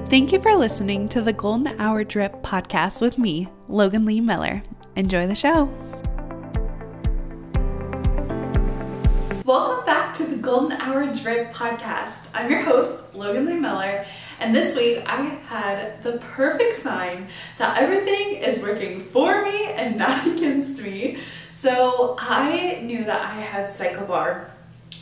Thank you for listening to the Golden Hour Drip podcast with me, Logan Lee Miller. Enjoy the show. Welcome back to the Golden Hour Drip podcast. I'm your host, Logan Lee Miller, and this week I had the perfect sign that everything is working for me and not against me. So I knew that I had Psycho Bar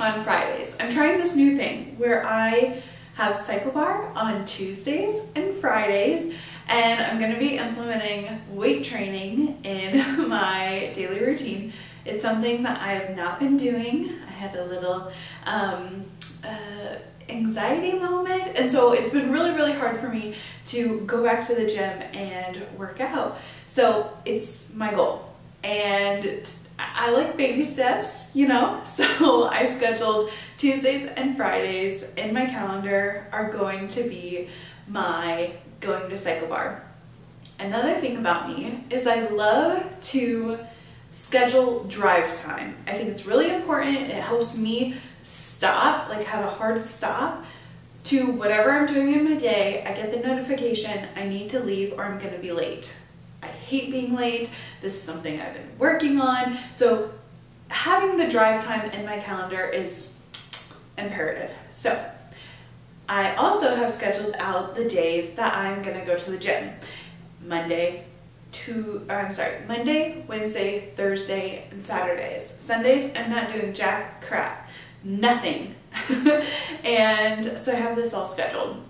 on Fridays. I'm trying this new thing where I have Psycho Bar on Tuesdays and Fridays, and I'm going to be implementing weight training in my daily routine. It's something that I have not been doing. I had a little anxiety moment, and so it's been really hard for me to go back to the gym and work out. So it's my goal, and I like baby steps, you know, so I scheduled Tuesdays and Fridays in my calendar are going to be my going to Psycho Bar. Another thing about me is I love to schedule drive time. I think it's really important. It helps me stop, like have a hard stop to whatever I'm doing in my day. I get the notification I need to leave or I'm going to be late. I hate being late. This is something I've been working on. So having the drive time in my calendar is imperative. So I also have scheduled out the days that I'm going to go to the gym. Monday, Wednesday, Thursday, and Saturdays. Sundays, I'm not doing jack crap. Nothing. And so I have this all scheduled.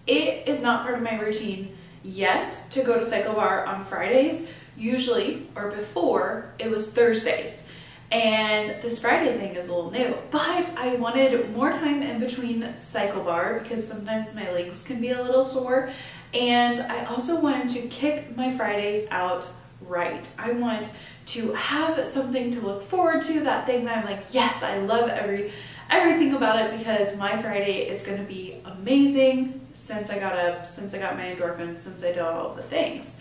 It is not part of my routine yet to go to Psycho Bar on Fridays. Usually, or before, it was Thursdays. And this Friday thing is a little new, but I wanted more time in between Psycho Bar because sometimes my legs can be a little sore. And I also wanted to kick my Fridays out right. I want to have something to look forward to, that thing that I'm like, yes, I love everything about it, because my Friday is going to be amazing since I got up, since I got my endorphins, since I did all the things.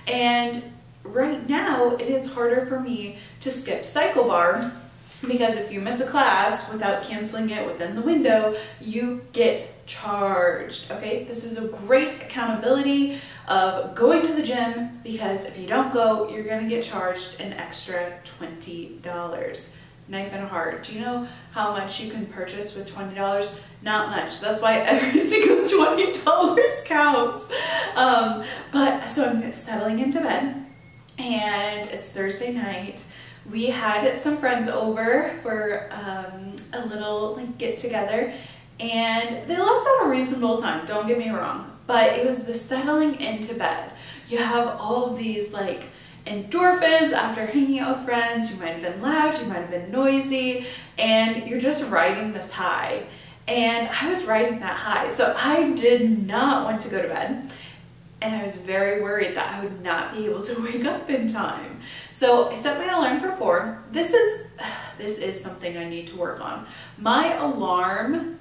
And right now it is harder for me to skip Psycho Bar because if you miss a class without canceling it within the window, you get charged. Okay, this is a great accountability of going to the gym, because if you don't go, you're going to get charged an extra $20. Knife in a heart. Do you know how much you can purchase with $20? Not much. That's why every single $20 counts. But so I'm settling into bed, and it's Thursday night. We had some friends over for a little like get together, and they left at a reasonable time, don't get me wrong, but it was the settling into bed. You have all of these like endorphins after hanging out with friends. You might have been loud, you might have been noisy, and you're just riding this high. And I was riding that high, so I did not want to go to bed, and I was very worried that I would not be able to wake up in time. So I set my alarm for 4. This is something I need to work on. My alarm,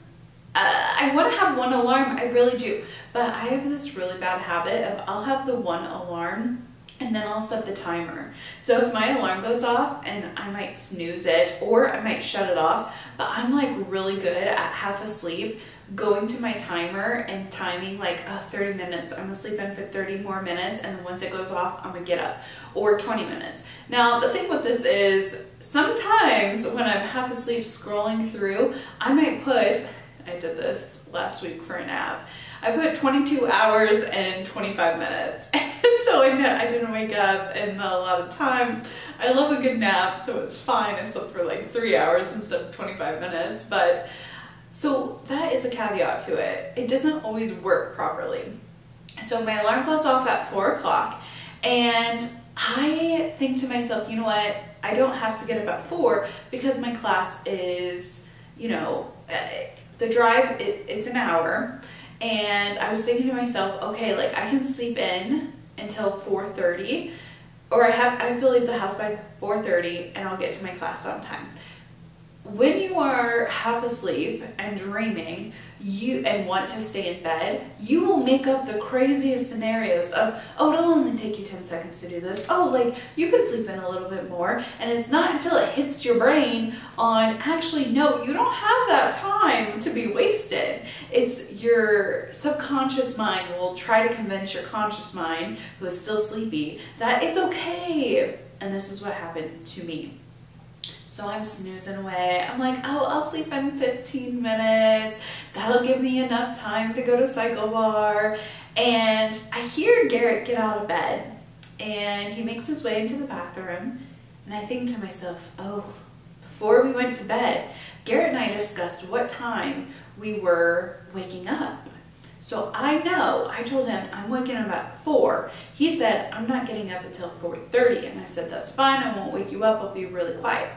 I want to have one alarm, I really do, but I have this really bad habit of I'll have the one alarm and then I'll set the timer. So if my alarm goes off, and I might snooze it or I might shut it off, but I'm like really good at half asleep going to my timer and timing like 30 minutes. I'm gonna sleep in for 30 more minutes, and then once it goes off, I'm gonna get up, or 20 minutes. Now the thing with this is sometimes when I'm half asleep scrolling through, I might put, I did this last week for a nap, I put 22 hours and 25 minutes. So I didn't wake up in a lot of time. I love a good nap, so it's fine. I slept for like 3 hours instead of 25 minutes. But so that is a caveat to it. It doesn't always work properly. So my alarm goes off at 4 o'clock, and I think to myself, you know what? I don't have to get up at 4 because my class is, you know, the drive, it's an hour. And I was thinking to myself, okay, like I can sleep in until 4:30, or I have to leave the house by 4:30 and I'll get to my class on time. When you are half asleep and dreaming, and want to stay in bed, you will make up the craziest scenarios of, oh, it'll only take you 10 seconds to do this. Oh, like you could sleep in a little bit more. And it's not until it hits your brain on, actually, no, you don't have that time to be wasted. it's your subconscious mind will try to convince your conscious mind, who is still sleepy, that it's okay. And this is what happened to me. So I'm snoozing away. I'm like, oh, I'll sleep in 15 minutes. That'll give me enough time to go to Cycle Bar. And I hear Garrett get out of bed, and he makes his way into the bathroom. And I think to myself, oh, before we went to bed, Garrett and I discussed what time we were waking up. So I know, I told him I'm waking up at 4. He said, I'm not getting up until 4:30. And I said, that's fine, I won't wake you up, I'll be really quiet.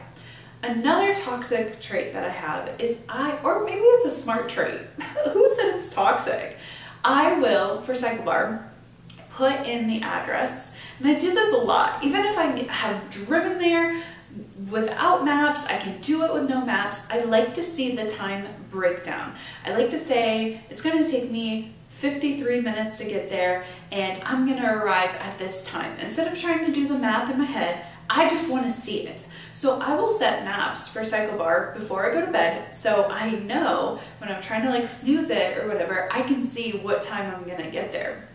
Another toxic trait that I have is or maybe it's a smart trait. Who said it's toxic? I will, for Cycle Bar, put in the address. And I do this a lot. Even if I have driven there without maps, I can do it with no maps. I like to see the time breakdown. I like to say, it's gonna take me 53 minutes to get there, and I'm gonna arrive at this time. Instead of trying to do the math in my head, I just wanna see it. So I will set maps for Cycle Bar before I go to bed, so I know when I'm trying to like snooze it or whatever, I can see what time I'm gonna get there.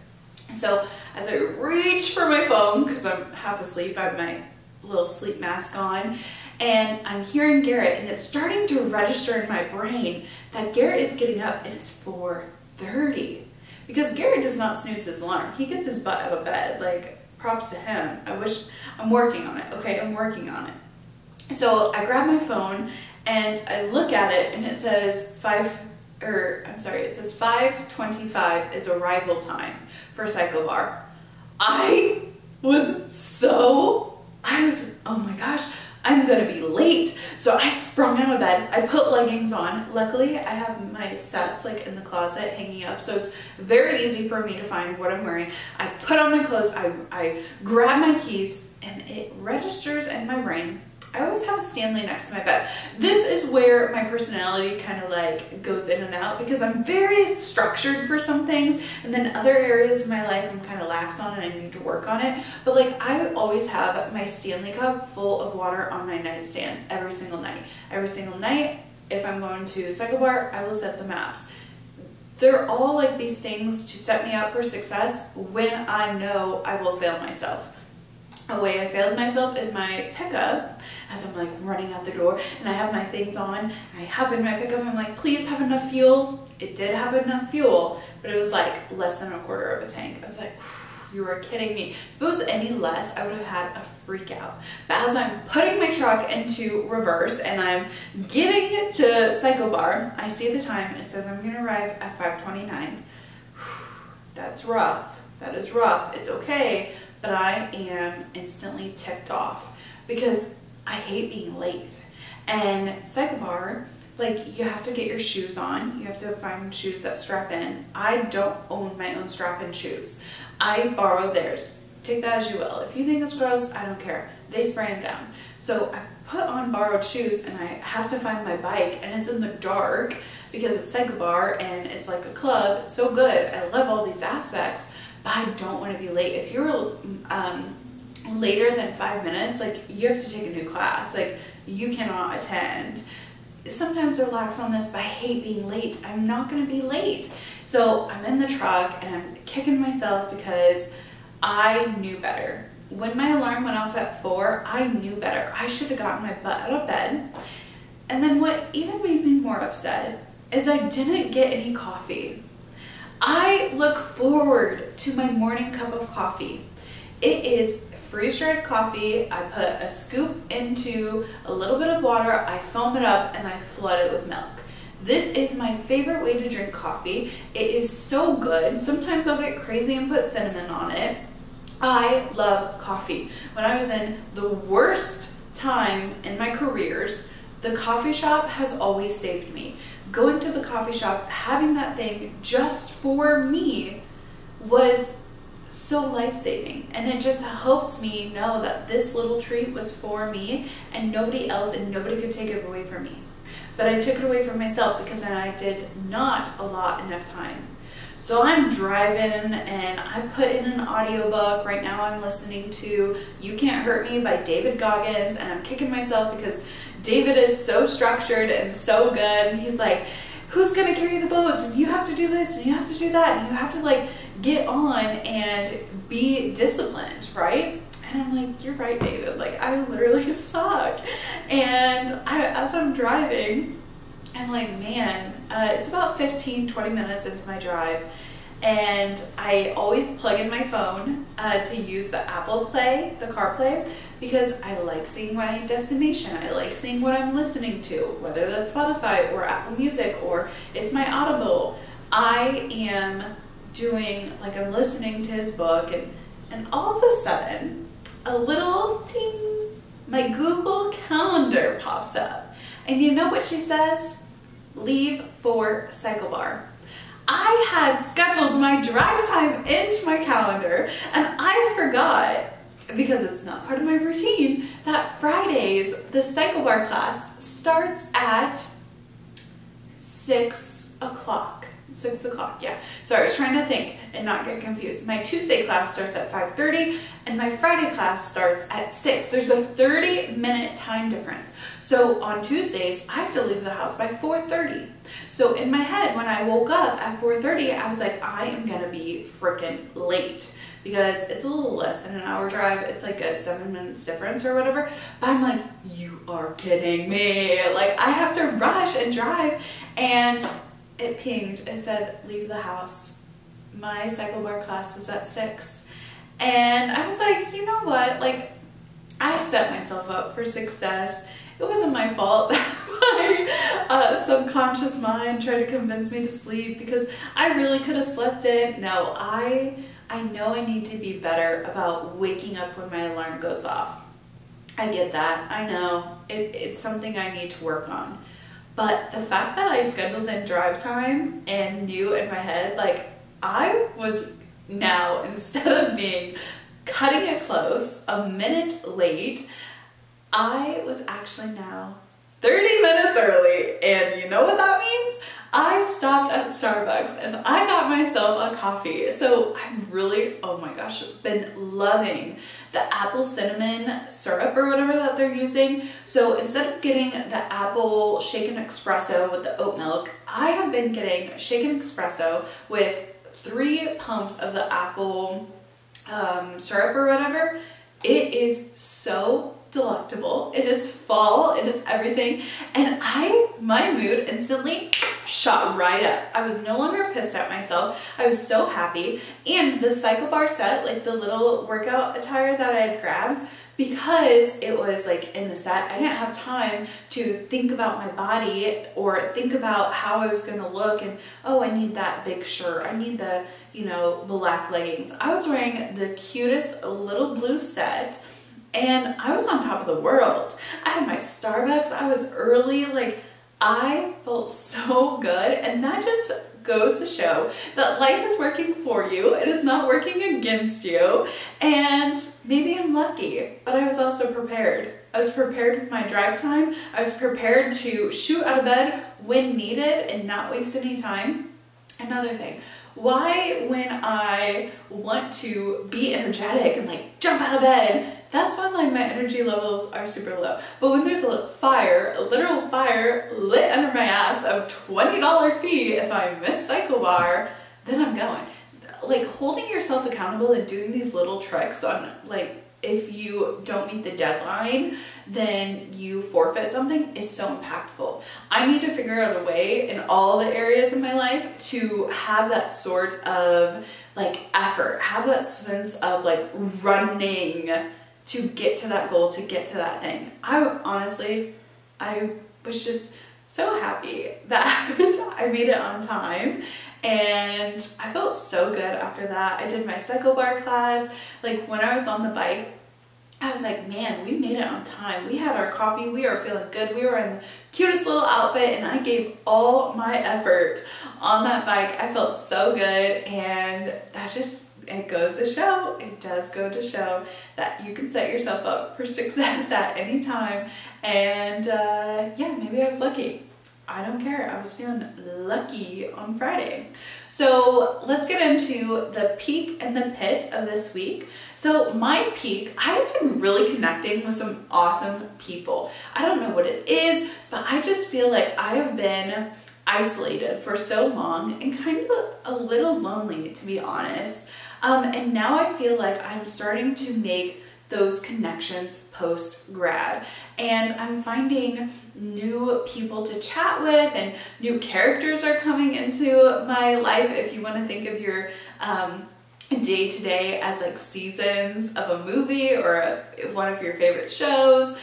So as I reach for my phone, because I'm half asleep, I have my little sleep mask on, and I'm hearing Garrett, and it's starting to register in my brain that Garrett is getting up. It is 4:30, because Garrett does not snooze his alarm. He gets his butt out of bed. Like, props to him. I'm working on it. Okay, I'm working on it. So I grab my phone and I look at it, and it says 5:25 is arrival time for Cycle Bar. Oh my gosh, I'm gonna be late. So I sprung out of bed, I put leggings on. Luckily, I have my sets like in the closet hanging up, so it's very easy for me to find what I'm wearing. I put on my clothes, I grab my keys, and it registers in my brain. I always have a Stanley next to my bed. This is where my personality kind of like goes in and out, because I'm very structured for some things, and then other areas of my life I'm kind of lax on and I need to work on it. But like, I always have my Stanley cup full of water on my nightstand every single night. Every single night, if I'm going to Cycle Bar, I will set the maps. They're all like these things to set me up for success when I know I will fail myself. A way I failed myself is my pickup, as I'm like running out the door and I have my things on. I hop in my pickup and I'm like, please have enough fuel. It did have enough fuel, but it was like less than 1/4 of a tank. I was like, you are kidding me. If it was any less, I would have had a freak out. But as I'm putting my truck into reverse and I'm getting to Cycle Bar, I see the time and it says I'm gonna arrive at 5:29. That's rough. That is rough. It's okay. But I am instantly ticked off because I hate being late. And Cycle Bar, like, you have to get your shoes on. You have to find shoes that strap in. I don't own my own strap-in shoes. I borrow theirs. Take that as you will. If you think it's gross, I don't care. They spray them down. So I put on borrowed shoes and I have to find my bike, and it's in the dark because it's Cycle Bar and it's like a club. It's so good. I love all these aspects. But I don't want to be late. If you're later than 5 minutes, like, you have to take a new class. Like, you cannot attend. Sometimes they're lax on this, but I hate being late. I'm not going to be late. So I'm in the truck and I'm kicking myself because I knew better. When my alarm went off at 4, I knew better. I should have gotten my butt out of bed. And then what even made me more upset is I didn't get any coffee. I look forward to my morning cup of coffee. It is freeze-dried coffee. I put a scoop into a little bit of water, I foam it up, and I flood it with milk. This is my favorite way to drink coffee. It is so good. Sometimes I'll get crazy and put cinnamon on it. I love coffee. When I was in the worst time in my careers, the coffee shop has always saved me. Going to the coffee shop, having that thing just for me was so life-saving, and it just helped me know that this little treat was for me and nobody else, and nobody could take it away from me. But I took it away from myself because I did not allot enough time. So I'm driving and I put in an audiobook. Right now I'm listening to You Can't Hurt Me by David Goggins, and I'm kicking myself because David is so structured and so good, and he's like, who's gonna carry the boats, and you have to do this, and you have to do that, and you have to like get on and be disciplined, right? And I'm like, you're right, David, like I literally suck. And as I'm driving, I'm like, man, it's about 15-20 minutes into my drive, and I always plug in my phone to use the Apple Play, the CarPlay, because I like seeing my destination. I like seeing what I'm listening to, whether that's Spotify or Apple Music or it's my Audible. I am doing, like I'm listening to his book, and all of a sudden, a little ting, my Google Calendar pops up. And you know what she says? Leave for Cycle Bar. I had scheduled my drive time into my calendar, and I forgot, because it's not part of my routine, that Fridays, the Cycle Bar class starts at 6 o'clock. 6 o'clock, yeah. Sorry, I was trying to think and not get confused. My Tuesday class starts at 5:30, and my Friday class starts at 6. There's a 30-minute time difference. So on Tuesdays, I have to leave the house by 4:30. So in my head, when I woke up at 4:30, I was like, I am gonna be freaking late, because it's a little less than an hour drive. It's like a 7 minutes difference or whatever. But I'm like, you are kidding me. Like I have to rush and drive, and it pinged. It said, leave the house. My Cycle Bar class was at 6. And I was like, you know what? Like, I set myself up for success. It wasn't my fault that my subconscious mind tried to convince me to sleep, because I really could have slept in. No, I know I need to be better about waking up when my alarm goes off. I get that. I know. It's something I need to work on. But the fact that I scheduled in drive time and knew in my head, like I was now, instead of being cutting it close, a minute late, I was actually now 30 minutes early. And you know what that means? I stopped at Starbucks and I got myself a coffee. So I've really, oh my gosh, been loving the apple cinnamon syrup or whatever that they're using. So instead of getting the apple shaken espresso with the oat milk, I have been getting shaken espresso with 3 pumps of the apple syrup or whatever. It is so delectable. It is fall, it is everything, and my mood instantly shot right up. I was no longer pissed at myself. I was so happy. And the Cycle Bar set, like the little workout attire that I had grabbed, because it was like in the set, I didn't have time to think about my body or think about how I was gonna look and, oh, I need that big shirt, I need the, you know, black leggings. I was wearing the cutest little blue set, and I was on top of the world. I had my Starbucks, I was early, like I felt so good. And that just goes to show that life is working for you. It is not working against you. And maybe I'm lucky, but I was also prepared. I was prepared with my drive time. I was prepared to shoot out of bed when needed and not waste any time. Another thing, why when I want to be energetic and like jump out of bed, that's when like my energy levels are super low. But when there's a literal fire lit under my ass of $20 fee if I miss Cycle Bar, then I'm going. Like holding yourself accountable and doing these little tricks on like, if you don't meet the deadline, then you forfeit something is so impactful. I need to figure out a way in all the areas of my life to have that sort of like effort, have that sense of like running to get to that goal, to get to that thing. I was just so happy that I made it on time, and I felt so good after that. I did my Cycle Bar class. Like when I was on the bike, I was like, man, we made it on time. We had our coffee, we are feeling good. We were in the cutest little outfit, and I gave all my effort on that bike. I felt so good, and that just, it goes to show, it does go to show that you can set yourself up for success at any time. And yeah, maybe I was lucky. I don't care. I was feeling lucky on Friday. So let's get into the peak and the pit of this week. So my peak, I have been really connecting with some awesome people. I don't know what it is, but I just feel like I have been isolated for so long and kind of a little lonely, to be honest. And now I feel like I'm starting to make those connections post-grad, and I'm finding new people to chat with, and new characters are coming into my life. If you want to think of your day-to-day as like seasons of a movie or one of your favorite shows,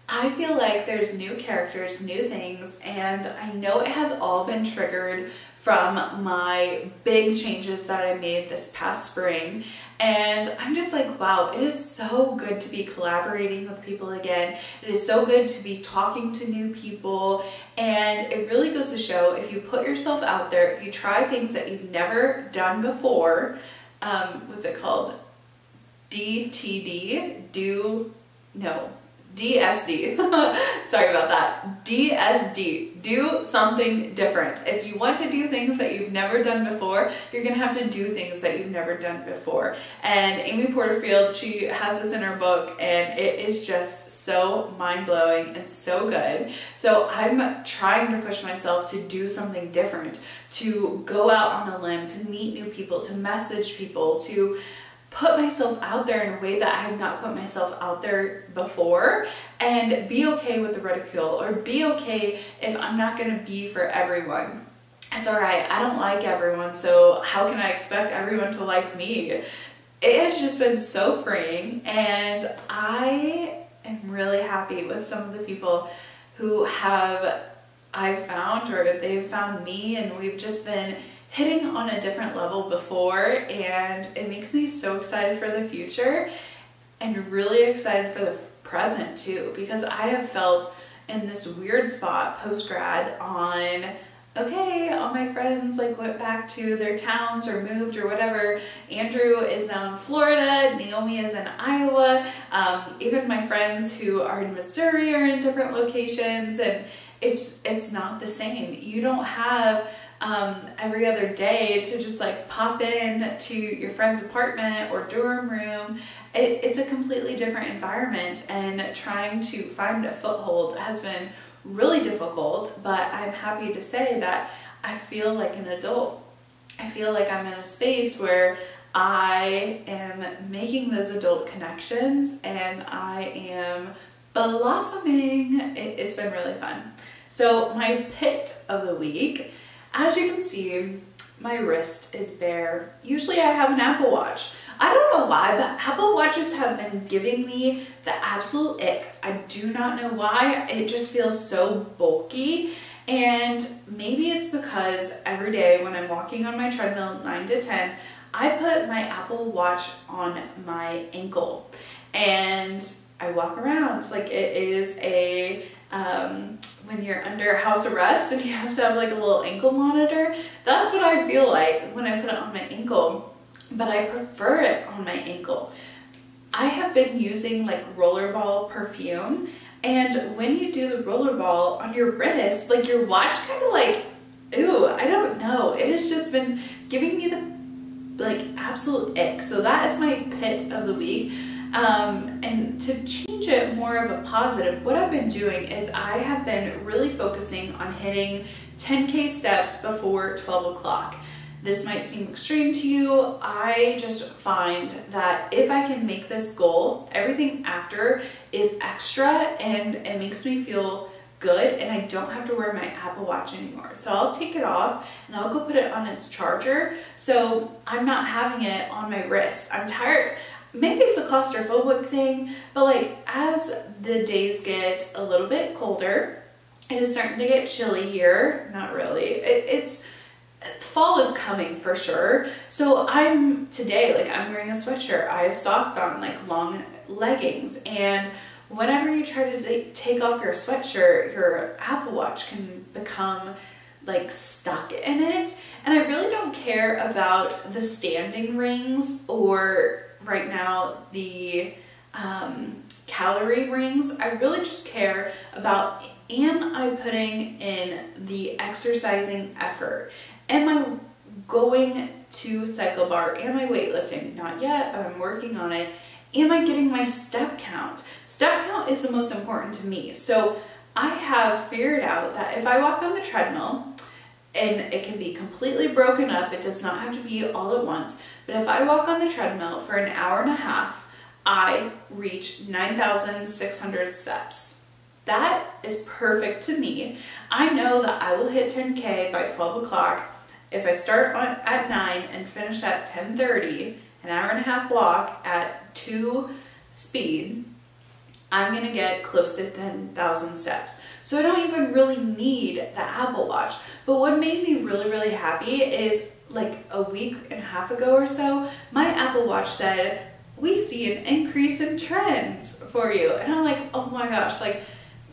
I feel like there's new characters, new things, and I know it has all been triggered from my big changes that I made this past spring. And I'm just like, wow, it is so good to be collaborating with people again. It is so good to be talking to new people. And it really goes to show, if you put yourself out there, if you try things that you've never done before, what's it called? DSD. Sorry about that. DSD. Do something different. If you want to do things that you've never done before, you're going to have to do things that you've never done before. And Amy Porterfield, she has this in her book, and it is just so mind-blowing and so good. So I'm trying to push myself to do something different, to go out on a limb, to meet new people, to message people, to put myself out there in a way that I have not put myself out there before, and be okay with the ridicule, or be okay if I'm not going to be for everyone. It's alright, I don't like everyone, so how can I expect everyone to like me? It has just been so freeing, and I am really happy with some of the people who I've found, or they've found me, and we've just been hitting on a different level before, and it makes me so excited for the future and really excited for the present too, because I have felt in this weird spot post-grad on, okay, all my friends like went back to their towns or moved or whatever. Andrew is now in Florida, Naomi is in Iowa, even my friends who are in Missouri are in different locations, and it's not the same. You don't have every other day to just like pop in to your friend's apartment or dorm room. It's a completely different environment, and trying to find a foothold has been really difficult, but I'm happy to say that I feel like an adult. I feel like I'm in a space where I am making those adult connections and I am blossoming. It's been really fun. So my pit of the week, as you can see, my wrist is bare. Usually I have an Apple Watch. I don't know why, but Apple Watches have been giving me the absolute ick. I do not know why. It just feels so bulky. And maybe it's because every day when I'm walking on my treadmill 9 to 10, I put my Apple Watch on my ankle. And I walk around like it is a when you're under house arrest and you have to have like a little ankle monitor. That's what I feel like when I put it on my ankle, but I prefer it on my ankle. I have been using like rollerball perfume, and when you do the rollerball on your wrist, like your watch kind of like, ooh, I don't know. It has just been giving me the like absolute ick. So that is my pit of the week. And to change it more of a positive, what I've been doing is I have been really focusing on hitting 10K steps before 12 o'clock. This might seem extreme to you. I just find that if I can make this goal, everything after is extra and it makes me feel good, and I don't have to wear my Apple Watch anymore. So I'll take it off and I'll go put it on its charger, so I'm not having it on my wrist. I'm tired. Maybe it's a claustrophobic thing, but like as the days get a little bit colder, it is starting to get chilly here. Not really. Fall is coming for sure. So today, like I'm wearing a sweatshirt. I have socks on, like long leggings. And whenever you try to take off your sweatshirt, your Apple Watch can become like stuck in it. And I really don't care about the standing rings or right now the calorie rings. I really just care about, am I putting in the exercising effort? Am I going to cycle bar? Am I weightlifting? Not yet, but I'm working on it. Am I getting my step count? Step count is the most important to me. So I have figured out that if I walk on the treadmill and it can be completely broken up. It does not have to be all at once. But if I walk on the treadmill for an hour and a half, I reach 9,600 steps. That is perfect to me. I know that I will hit 10K by 12 o'clock. If I start at 9 and finish at 10:30, an hour and a half walk at 2 speed, I'm gonna get close to 10,000 steps. So I don't even really need the Apple Watch. But what made me really happy is like a week and a half ago or so, my Apple Watch said, we see an increase in trends for you. And I'm like, oh my gosh, like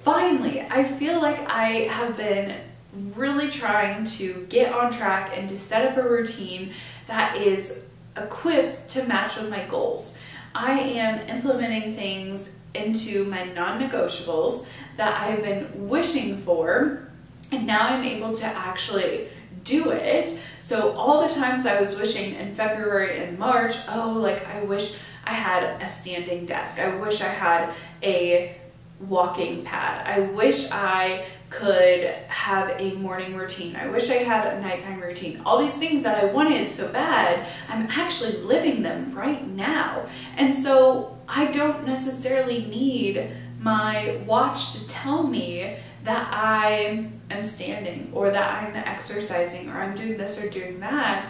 finally, I feel like I have been really trying to get on track and to set up a routine that is equipped to match with my goals. I am implementing things into my non-negotiables that I've been wishing for, and now I'm able to actually do it. So all the times I was wishing in February and March, oh, like I wish I had a standing desk. I wish I had a walking pad. I wish I could have a morning routine. I wish I had a nighttime routine. All these things that I wanted so bad, I'm actually living them right now. And so I don't necessarily need my watch to tell me that I am standing or that I'm exercising or I'm doing this or doing that.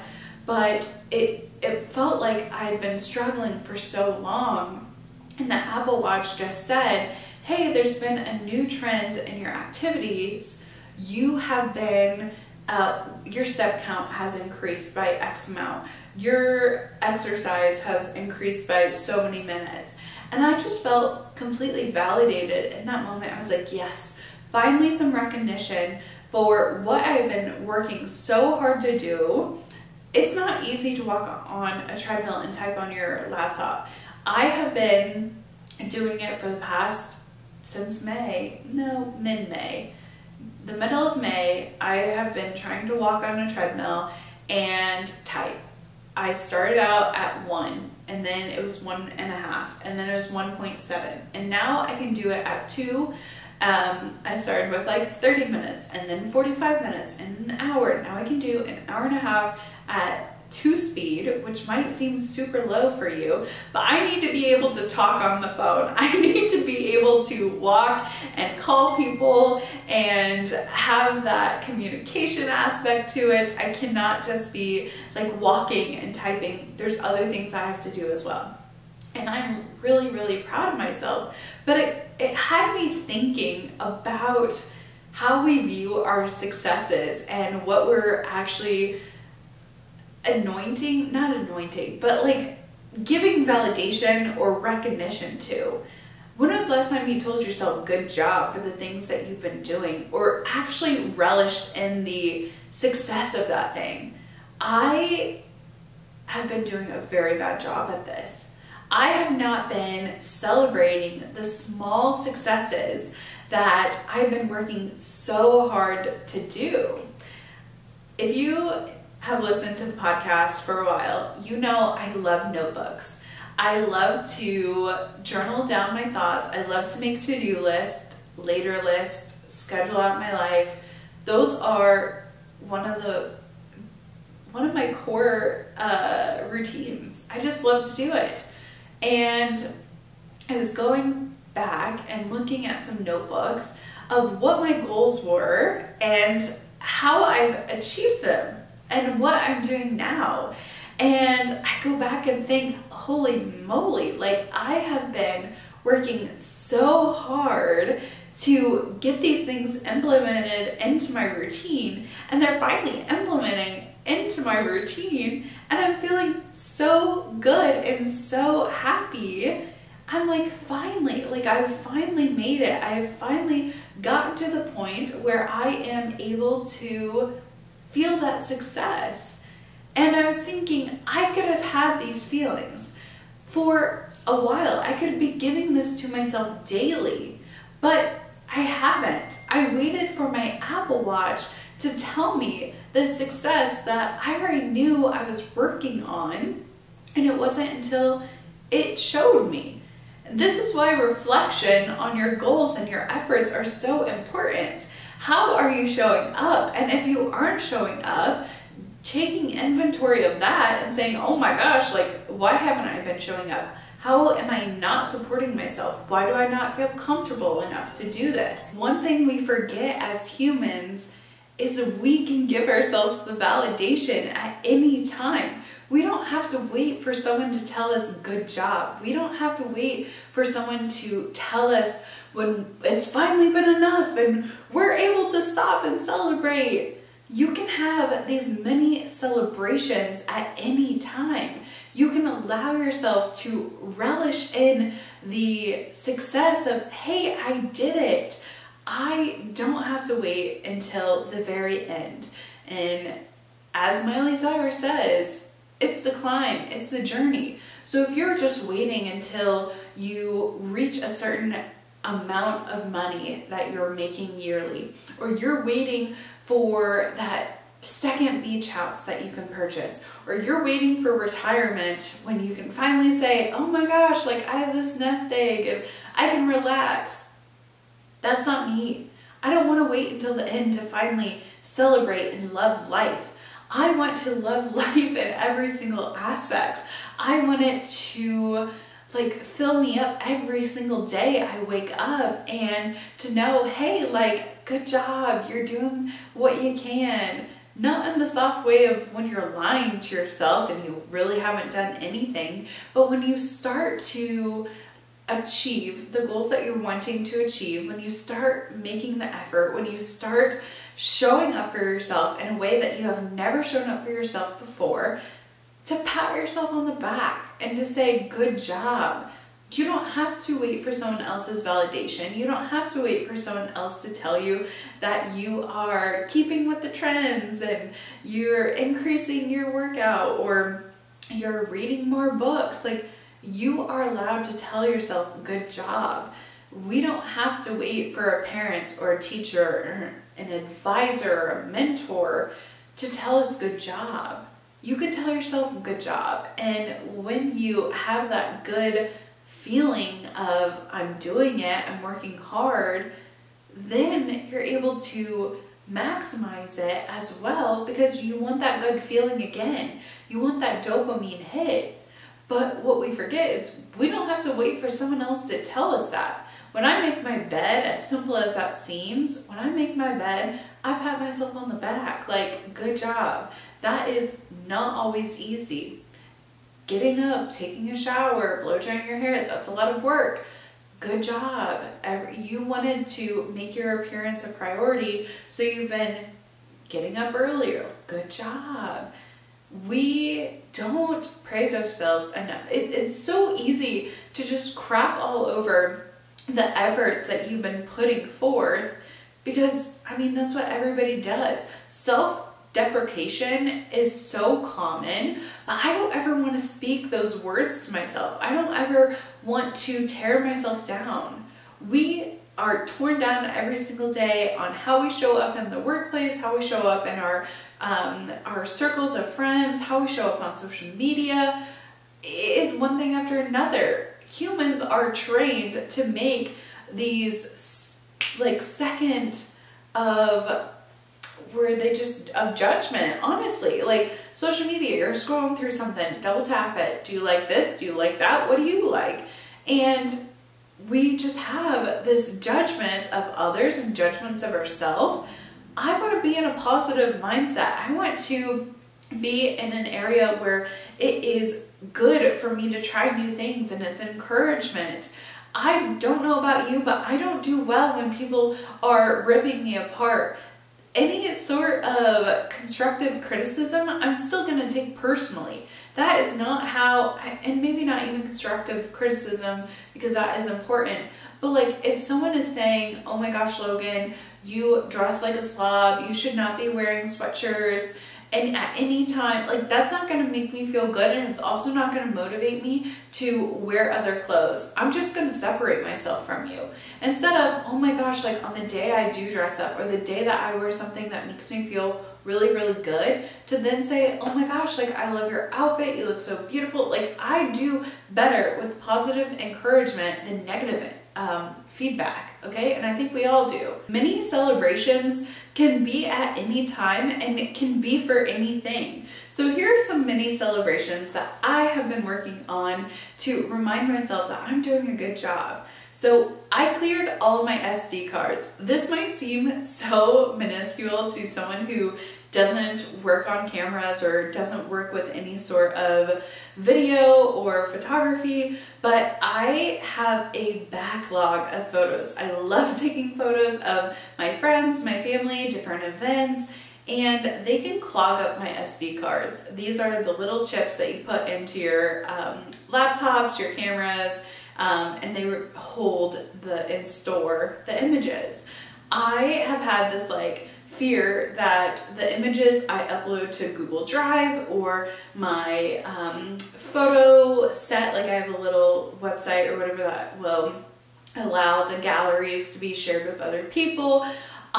But it felt like I had been struggling for so long, and the Apple Watch just said, hey, there's been a new trend in your activities. You have been, your step count has increased by X amount. Your exercise has increased by so many minutes. And I just felt completely validated in that moment. I was like, yes, finally some recognition for what I've been working so hard to do. It's not easy to walk on a treadmill and type on your laptop. I have been doing it for the past, since mid-May. The middle of May, I have been trying to walk on a treadmill and type. I started out at 1, and then it was 1.5, and then it was 1.7, and now I can do it at 2. I started with like 30 minutes, and then 45 minutes, and an hour. Now I can do an hour and a half at 2 speed, which might seem super low for you, but I need to be able to talk on the phone. I need to be able to walk and call people and have that communication aspect to it. I cannot just be like walking and typing. There's other things I have to do as well. And I'm really proud of myself, but it had me thinking about how we view our successes and what we're actually but like giving validation or recognition to. When was the last time you told yourself good job for the things that you've been doing, or actually relished in the success of that thing? I have been doing a very bad job at this. I have not been celebrating the small successes that I've been working so hard to do. If you have listened to the podcast for a while, you know I love notebooks. I love to journal down my thoughts. I love to make to-do lists, later lists, schedule out my life. Those are one of my core routines. I just love to do it. And I was going back and looking at some notebooks of what my goals were and how I've achieved them and what I'm doing now. And I go back and think, holy moly, like I have been working so hard to get these things implemented into my routine, and they're finally implementing into my routine, and I'm feeling so good and so happy. I'm like, finally, like I've finally made it. I've finally gotten to the point where I am able to feel that success. And I was thinking, I could have had these feelings for a while. I could be giving this to myself daily, but I haven't. I waited for my Apple Watch to tell me the success that I already knew I was working on, and it wasn't until it showed me. This is why reflection on your goals and your efforts are so important. How are you showing up? And if you aren't showing up, taking inventory of that and saying, oh my gosh, like, why haven't I been showing up? How am I not supporting myself? Why do I not feel comfortable enough to do this? One thing we forget as humans is we can give ourselves the validation at any time. We don't have to wait for someone to tell us good job. We don't have to wait for someone to tell us when it's finally been enough and we're able to stop and celebrate. You can have these mini celebrations at any time. You can allow yourself to relish in the success of, hey, I did it. I don't have to wait until the very end. And as Miley Cyrus says, it's the climb, it's the journey. So if you're just waiting until you reach a certain amount of money that you're making yearly, or you're waiting for that second beach house that you can purchase, or you're waiting for retirement when you can finally say, oh my gosh, like I have this nest egg and I can relax. That's not me. I don't want to wait until the end to finally celebrate and love life. I want to love life in every single aspect. I want it to like fill me up every single day I wake up, and to know, hey, like, good job, you're doing what you can. Not in the soft way of when you're lying to yourself and you really haven't done anything, but when you start to achieve the goals that you're wanting to achieve, when you start making the effort, when you start showing up for yourself in a way that you have never shown up for yourself before, to pat yourself on the back and to say, good job. You don't have to wait for someone else's validation. You don't have to wait for someone else to tell you that you are keeping with the trends and you're increasing your workout or you're reading more books. Like, you are allowed to tell yourself, good job. We don't have to wait for a parent or a teacher or an advisor or a mentor to tell us good job. You can tell yourself good job. And when you have that good feeling of I'm doing it, I'm working hard, then you're able to maximize it as well, because you want that good feeling again. You want that dopamine hit. But what we forget is we don't have to wait for someone else to tell us that. When I make my bed, as simple as that seems, when I make my bed, I pat myself on the back, like, good job. That is not always easy. Getting up, taking a shower, blow drying your hair, that's a lot of work. Good job. You wanted to make your appearance a priority, so you've been getting up earlier. Good job. We don't praise ourselves enough. It's so easy to just crap all over the efforts that you've been putting forth, because, I mean, that's what everybody does. Self-deprecation is so common, but I don't ever want to speak those words to myself. I don't ever want to tear myself down. We are torn down every single day on how we show up in the workplace, how we show up in our circles of friends, how we show up on social media. It is one thing after another. Humans are trained to make these like second of where they just of judgment. Honestly, like social media, you're scrolling through something, double tap it. Do you like this? Do you like that? What do you like? And we just have this judgment of others and judgments of ourselves. I want to be in a positive mindset. I want to be in an area where it is good for me to try new things and it's encouragement. I don't know about you, but I don't do well when people are ripping me apart. Any sort of constructive criticism, I'm still going to take personally. That is not how, and maybe not even constructive criticism, because that is important. But like, if someone is saying, oh my gosh, Logan, you dress like a slob, you should not be wearing sweatshirts, and at any time, like, that's not going to make me feel good, and it's also not going to motivate me to wear other clothes. I'm just going to separate myself from you. Instead of, oh my gosh, like on the day I do dress up, or the day that I wear something that makes me feel really, really good, to then say, oh my gosh, like, I love your outfit, you look so beautiful. Like, I do better with positive encouragement than negative feedback. okay? And I think we all do. Mini celebrations can be at any time and it can be for anything. So here are some mini celebrations that I have been working on to remind myself that I'm doing a good job. So I cleared all of my SD cards. This might seem so minuscule to someone who doesn't work on cameras or doesn't work with any sort of video or photography, but I have a backlog of photos. I love taking photos of my friends, my family, different events, and they can clog up my SD cards. These are the little chips that you put into your laptops, your cameras, and they hold and store the images. I have had this like fear that the images I upload to Google Drive or my photo set, like I have a little website or whatever that will allow the galleries to be shared with other people.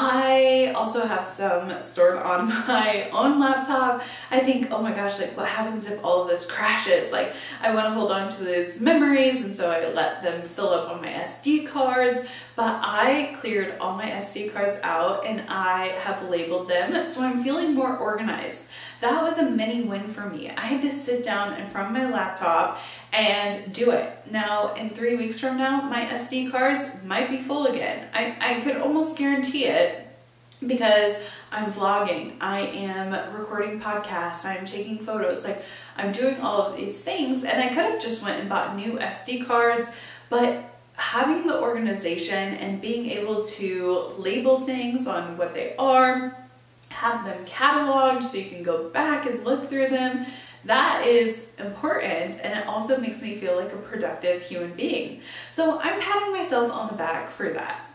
I also have some stored on my own laptop. I think, oh my gosh, like what happens if all of this crashes? Like I want to hold on to these memories, and so I let them fill up on my SD cards, but I cleared all my SD cards out and I have labeled them, so I'm feeling more organized. That was a mini win for me. I had to sit down in front of my laptop and do it. Now, in 3 weeks from now, my SD cards might be full again. I could almost guarantee it because I'm vlogging, I am recording podcasts, I'm taking photos, like I'm doing all of these things, and I could have just went and bought new SD cards, but having the organization and being able to label things on what they are, have them cataloged so you can go back and look through them, that is important, and it also makes me feel like a productive human being. So I'm patting myself on the back for that.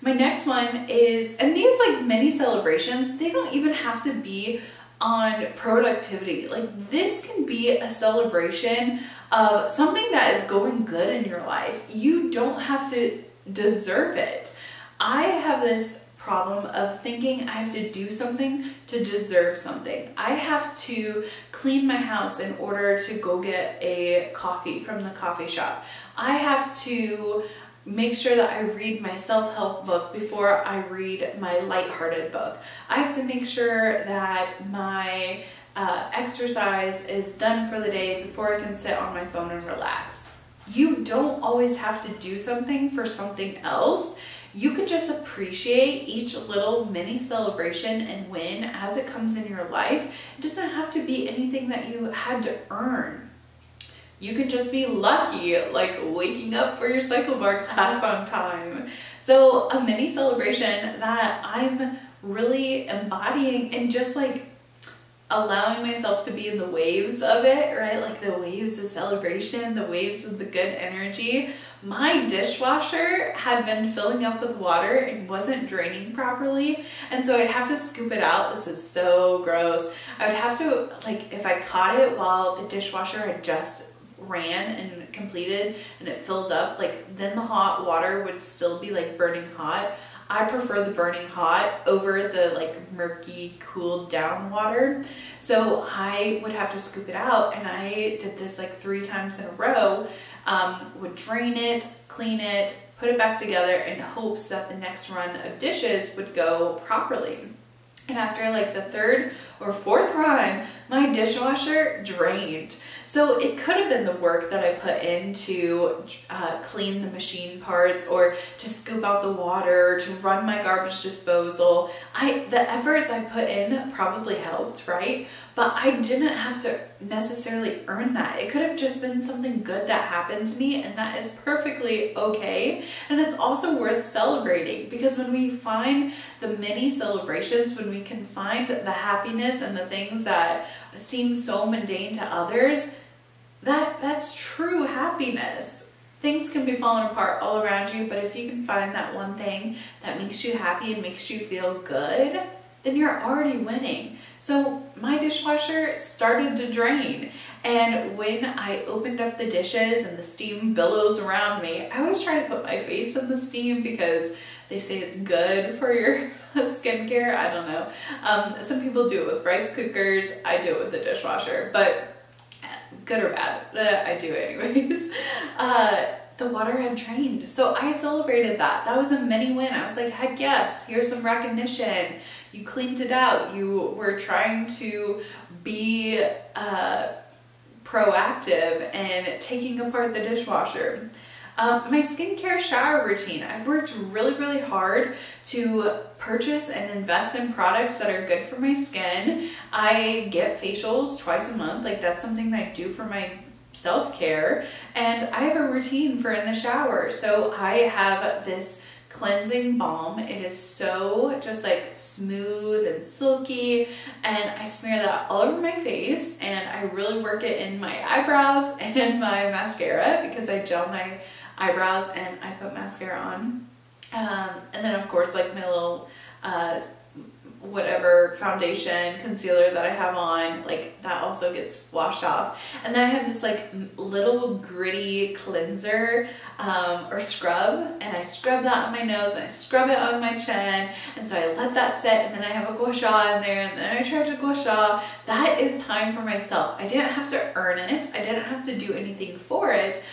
My next one is, and these like mini celebrations, they don't even have to be on productivity. Like this can be a celebration of something that is going good in your life. You don't have to deserve it. I have this problem of thinking I have to do something to deserve something. I have to clean my house in order to go get a coffee from the coffee shop. I have to make sure that I read my self-help book before I read my lighthearted book. I have to make sure that my exercise is done for the day before I can sit on my phone and relax. You don't always have to do something for something else. You can just appreciate each little mini celebration and win as it comes in your life. It doesn't have to be anything that you had to earn. You can just be lucky, like waking up for your cycle bar class on time. So a mini celebration that I'm really embodying and just like allowing myself to be in the waves of it, right? Like the waves of celebration, the waves of the good energy. My dishwasher had been filling up with water and wasn't draining properly, and so I'd have to scoop it out. This is so gross. I would have to, like, if I caught it while the dishwasher had just ran and completed and it filled up, like then the hot water would still be like burning hot. I prefer the burning hot over the like murky cooled down water. So I would have to scoop it out, and I did this like 3 times in a row. Would drain it, clean it, put it back together in hopes that the next run of dishes would go properly. And after like the 3rd or 4th run, my dishwasher drained. So it could have been the work that I put in to clean the machine parts, or to scoop out the water, to run my garbage disposal. The efforts I put in probably helped, right? But I didn't have to necessarily earn that. It could have just been something good that happened to me, and that is perfectly okay. And it's also worth celebrating, because when we find the mini celebrations, when we can find the happiness and the things that seem so mundane to others, that's true happiness. Things can be falling apart all around you, but if you can find that one thing that makes you happy and makes you feel good, then you're already winning. So my dishwasher started to drain, and when I opened up the dishes and the steam billows around me, I always try to put my face in the steam because they say it's good for your skincare. I don't know. Some people do it with rice cookers. I do it with the dishwasher. But good or bad, I do anyways. The water had drained. So I celebrated that. That was a mini win. I was like, heck yes, here's some recognition. You cleaned it out. You were trying to be proactive and taking apart the dishwasher. My skincare shower routine. I've worked really, really hard to purchase and invest in products that are good for my skin. I get facials twice a month. Like, that's something that I do for my self-care, and I have a routine for in the shower. So I have this cleansing balm. It is so just like smooth and silky, and I smear that all over my face, and I really work it in my eyebrows and my mascara, because I gel my eyebrows and I put mascara on. And then of course, like, my little whatever foundation, concealer that I have on, like, that also gets washed off. And then I have this like little gritty cleanser or scrub, and I scrub that on my nose and I scrub it on my chin, and so I let that sit, and then I have a gua sha in there, and then I try to gua sha. That is time for myself. I didn't have to earn it. I didn't have to do anything for it,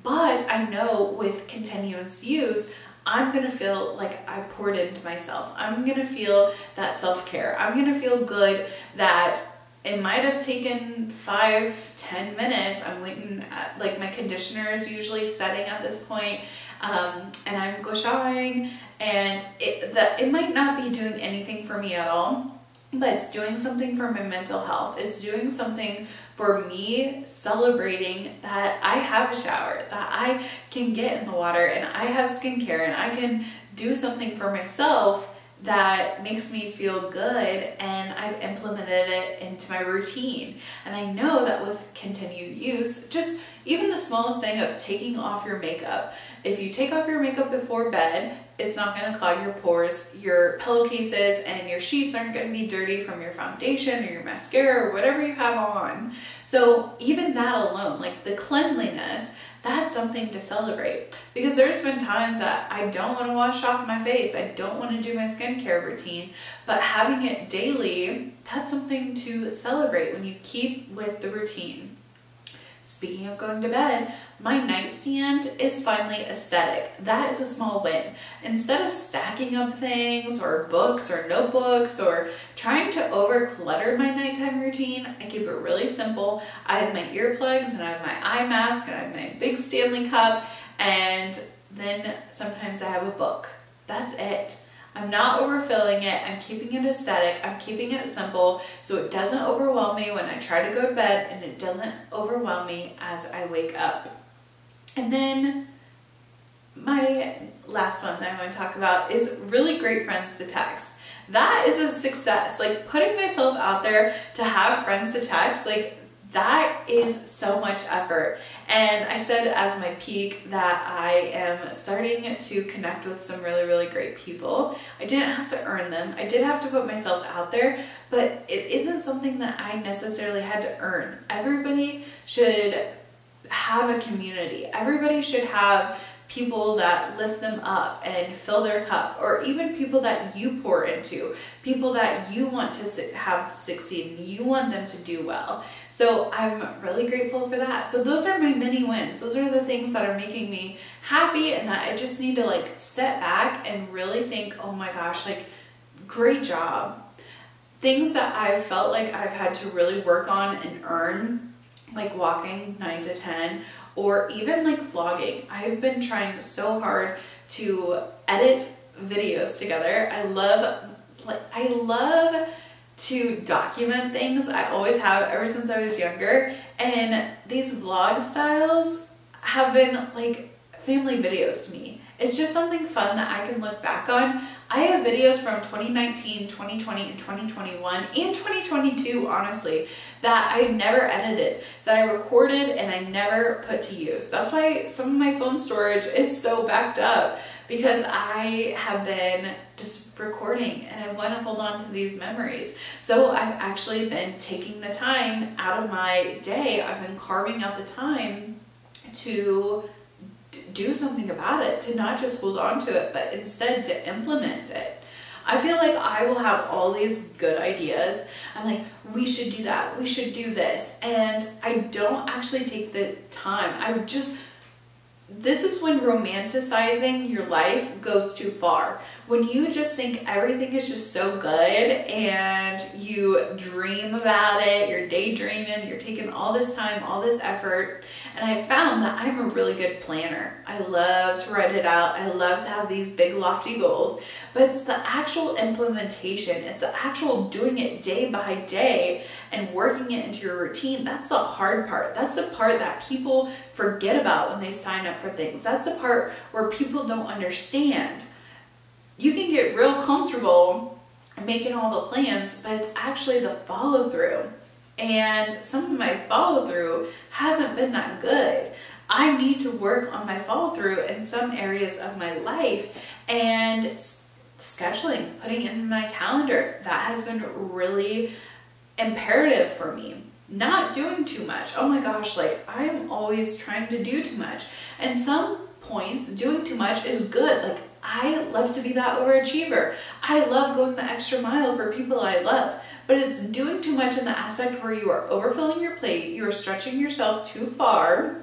but I know with continuous use, I'm gonna feel like I poured into myself. I'm gonna feel that self-care. I'm gonna feel good that it might have taken 5-10 minutes. I'm waiting at, like, my conditioner is usually setting at this point, and I'm gua shaing, and it might not be doing anything for me at all, but it's doing something for my mental health. It's doing something for me, celebrating that I have a shower, that I can get in the water, and I have skincare, and I can do something for myself that makes me feel good, and I've implemented it into my routine. And I know that with continued use, just even the smallest thing of taking off your makeup. If you take off your makeup before bed, it's not going to clog your pores. Your pillowcases and your sheets aren't going to be dirty from your foundation or your mascara or whatever you have on. So even that alone, like the cleanliness, that's something to celebrate, because there's been times that I don't want to wash off my face. I don't want to do my skincare routine, but having it daily, that's something to celebrate when you keep with the routine. Speaking of going to bed, my nightstand is finally aesthetic. That is a small win. Instead of stacking up things or books or notebooks or trying to over clutter my nighttime routine, I keep it really simple. I have my earplugs, and I have my eye mask, and I have my big Stanley cup, and then sometimes I have a book. That's it. I'm not overfilling it. I'm keeping it aesthetic. I'm keeping it simple so it doesn't overwhelm me when I try to go to bed, and it doesn't overwhelm me as I wake up. And then my last one that I want to talk about is really great friends to text. That is a success. Like, putting myself out there to have friends to text, like, that is so much effort. And I said as my peak that I am starting to connect with some really, really great people. I didn't have to earn them. I did have to put myself out there, but it isn't something that I necessarily had to earn. Everybody should have a community. Everybody should have people that lift them up and fill their cup, or even people that you pour into, people that you want to have succeed and you want them to do well. So I'm really grateful for that. So those are my mini wins. Those are the things that are making me happy, and that I just need to like step back and really think, oh my gosh, like, great job. Things that I've felt like I've had to really work on and earn, like walking 9 to 10, or even like vlogging. I've been trying so hard to edit videos together. I love to document things. I always have, ever since I was younger, and these vlog styles have been like family videos to me. It's just something fun that I can look back on. I have videos from 2019, 2020, and 2021, and 2022, honestly, that I never edited, that I recorded and I never put to use. That's why some of my phone storage is so backed up, because I have been just recording and I want to hold on to these memories. So I've actually been taking the time out of my day. I've been carving out the time to do something about it, to not just hold on to it, but instead to implement it. I feel like I will have all these good ideas. I'm like, we should do that, we should do this, and I don't actually take the time. This is when romanticizing your life goes too far. When you just think everything is just so good and you dream about it, you're daydreaming, you're taking all this time, all this effort. And I found that I'm a really good planner. I love to write it out. I love to have these big lofty goals, but it's the actual implementation. It's the actual doing it day by day and working it into your routine. That's the hard part. That's the part that people forget about when they sign up for things. That's the part where people don't understand. You can get real comfortable making all the plans, but it's actually the follow through. And some of my follow through hasn't been that good. I need to work on my follow through in some areas of my life, and scheduling, putting it in my calendar, that has been really imperative for me. Not doing too much. Oh my gosh, like I'm always trying to do too much. And some points, doing too much is good. Like I love to be that overachiever. I love going the extra mile for people I love. But it's doing too much in the aspect where you are overfilling your plate, you are stretching yourself too far,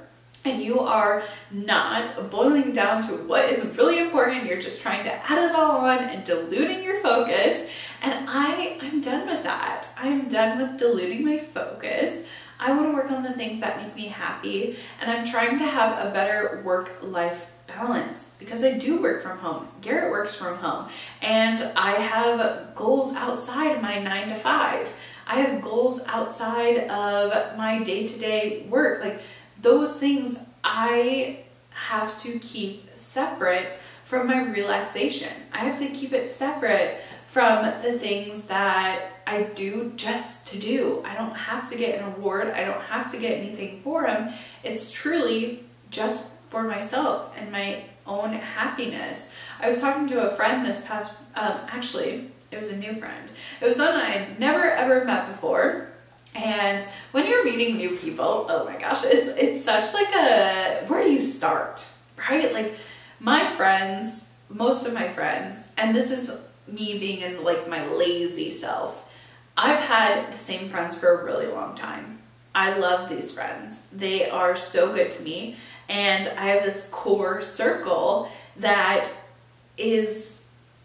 and you are not boiling down to what is really important. You're just trying to add it all on and diluting your focus. And I'm done with that. I'm done with diluting my focus. I want to work on the things that make me happy, and I'm trying to have a better work-life balance because I do work from home. Garrett works from home, and I have goals outside my 9 to 5. I have goals outside of my day-to-day work. Like those things I have to keep separate from my relaxation. I have to keep it separate from the things that I do just to do. I don't have to get an award. I don't have to get anything for them. It's truly just for myself and my own happiness. I was talking to a friend this past, actually, it was a new friend. It was someone I had never ever met before. And when you're meeting new people, oh my gosh, it's such like a, where do you start, right? Like my friends, most of my friends, and this is me being in like my lazy self, I've had the same friends for a really long time. I love these friends. They are so good to me. And I have this core circle that is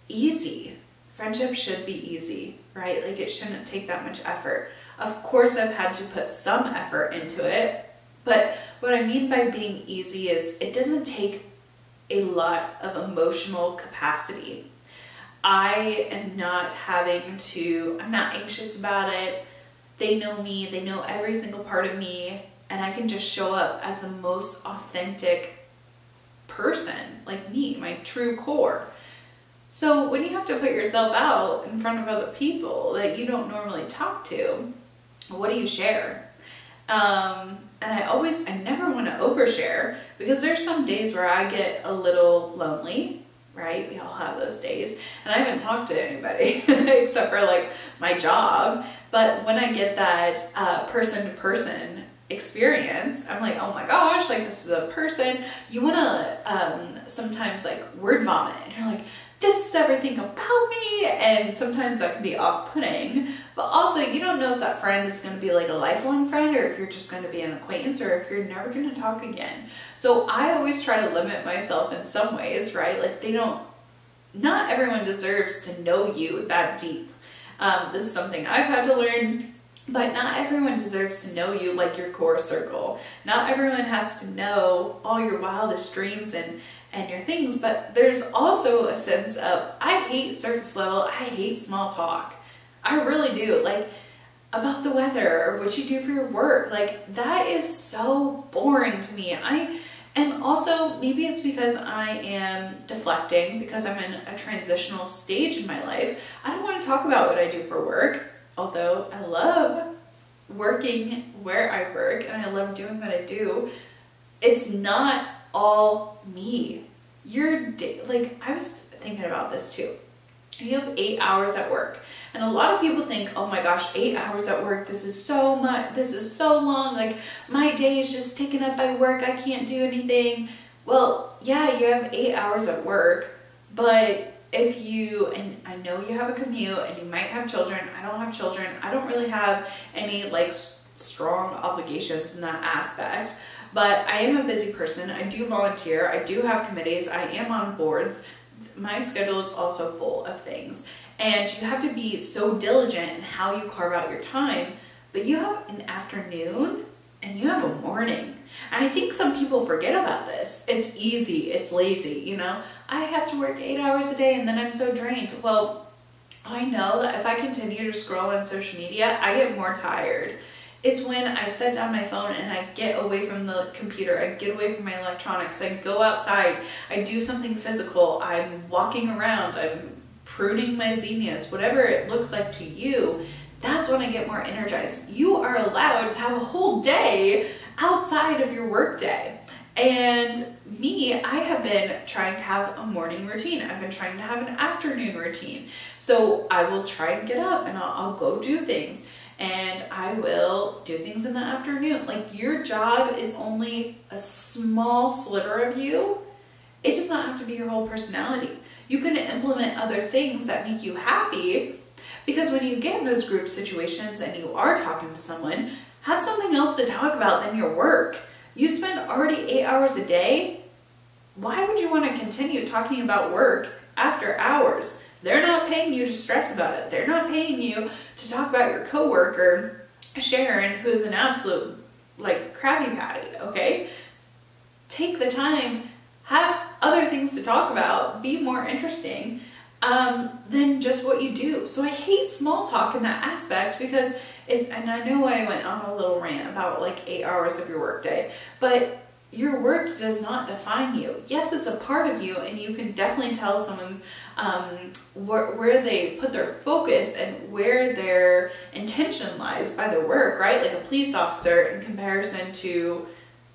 easy. Friendship should be easy, right? Like it shouldn't take that much effort. Of course, I've had to put some effort into it, but what I mean by being easy is it doesn't take a lot of emotional capacity. I am not I'm not anxious about it. They know me, they know every single part of me, and I can just show up as the most authentic person, like me, my true core. So when you have to put yourself out in front of other people that you don't normally talk to, what do you share? And I never want to overshare because there's some days where I get a little lonely, right? We all have those days, and I haven't talked to anybody except for like my job. But when I get that person-to-person experience, I'm like, oh my gosh, like this is a person. You want to sometimes like word vomit, and you're like, this is everything about me, and sometimes that can be off-putting, but also you don't know if that friend is going to be like a lifelong friend or if you're just going to be an acquaintance or if you're never going to talk again. So I always try to limit myself in some ways, right? Like not everyone deserves to know you that deep. This is something I've had to learn, but not everyone deserves to know you like your core circle. Not everyone has to know all your wildest dreams and your things, but there's also a sense of, I hate surface level, I hate small talk. I really do. Like about the weather or what you do for your work, like that is so boring to me. And also maybe it's because I am deflecting because I'm in a transitional stage in my life. I don't want to talk about what I do for work, although I love working where I work and I love doing what I do. It's not all me. Like I was thinking about this too. You have 8 hours at work, and a lot of people think, oh my gosh, 8 hours at work, this is so much, this is so long, like my day is just taken up by work, I can't do anything. Well, yeah, you have 8 hours at work, but if you, and I know you have a commute and you might have children, I don't have children, I don't really have any like strong obligations in that aspect, but I am a busy person. I do volunteer, I do have committees, I am on boards. My schedule is also full of things, and you have to be so diligent in how you carve out your time. But you have an afternoon and you have a morning. And I think some people forget about this. It's easy, it's lazy, you know. I have to work 8 hours a day and then I'm so drained. Well, I know that if I continue to scroll on social media, I get more tired. It's when I set down my phone and I get away from the computer, I get away from my electronics, I go outside, I do something physical, I'm walking around, I'm pruning my zinnias, whatever it looks like to you. That's when I get more energized. You are allowed to have a whole day outside of your work day. And me, I have been trying to have a morning routine. I've been trying to have an afternoon routine. So I will try and get up and I'll go do things. And I will do things in the afternoon. Like, your job is only a small sliver of you. It does not have to be your whole personality. You can implement other things that make you happy, because when you get in those group situations and you are talking to someone, have something else to talk about than your work. You spend already 8 hours a day. Why would you want to continue talking about work after hours? They're not paying you to stress about it. They're not paying you to talk about your coworker, Sharon, who's an absolute like Krabby Patty, okay? Take the time, have other things to talk about, be more interesting than just what you do. So I hate small talk in that aspect, because and I know I went on a little rant about like 8 hours of your workday, but your work does not define you. Yes, it's a part of you, and you can definitely tell someone's where they put their focus and where their intention lies by their work, right? Like a police officer in comparison to,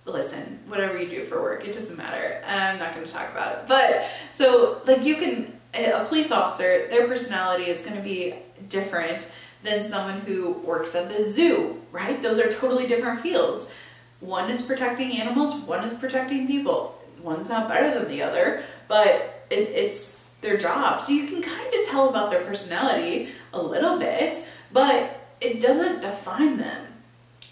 listen, whatever you do for work, it doesn't matter. I'm not going to talk about it. But so like a police officer, their personality is going to be different than someone who works at the zoo, right? Those are totally different fields. One is protecting animals, one is protecting people. One's not better than the other, but it's their job. So you can kind of tell about their personality a little bit, but it doesn't define them.